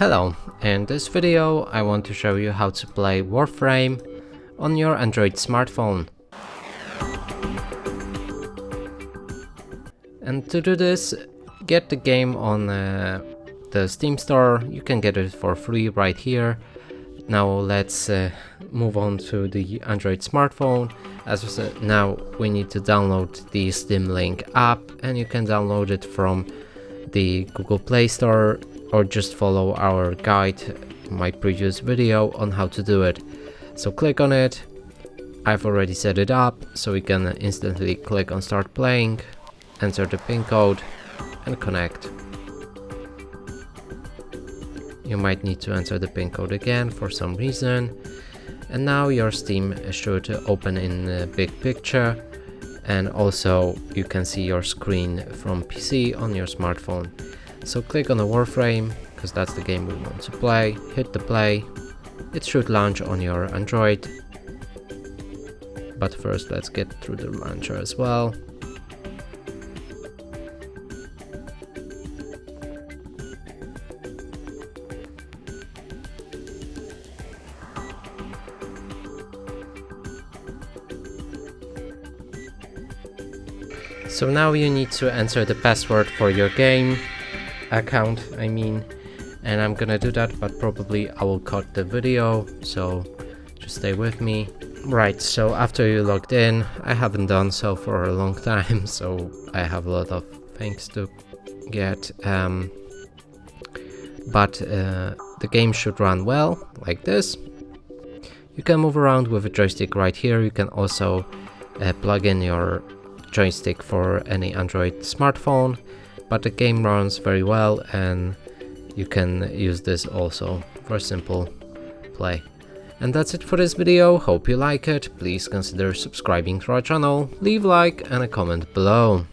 Hello, in this video I want to show you how to play Warframe on your Android smartphone. And to do this, get the game on the Steam store. You can get it for free right here. Now let's move on to the Android smartphone. As I said, now we need to download the Steam Link app, and you can download it from the Google Play Store or just follow our guide, my previous video on how to do it. So click on it. I've already set it up, so we can instantly click on start playing, enter the PIN code and connect. You might need to enter the PIN code again for some reason. And now your Steam should open in a big picture, and also you can see your screen from PC on your smartphone. So click on the Warframe, because that's the game we want to play, hit the play. It should launch on your Android. But first let's get through the launcher as well. So now you need to enter the password for your game account, and I'm gonna do that, but probably I will cut the video, so just stay with me. Right, so after you logged in, I haven't done so for a long time, so I have a lot of things to get, but the game should run well, like this. You can move around with a joystick right here. You can also plug in your joystick for any Android smartphone, but the game runs very well, and you can use this also for simple play. And that's it for this video. Hope you like it. Please consider subscribing to our channel, leave a like and a comment below.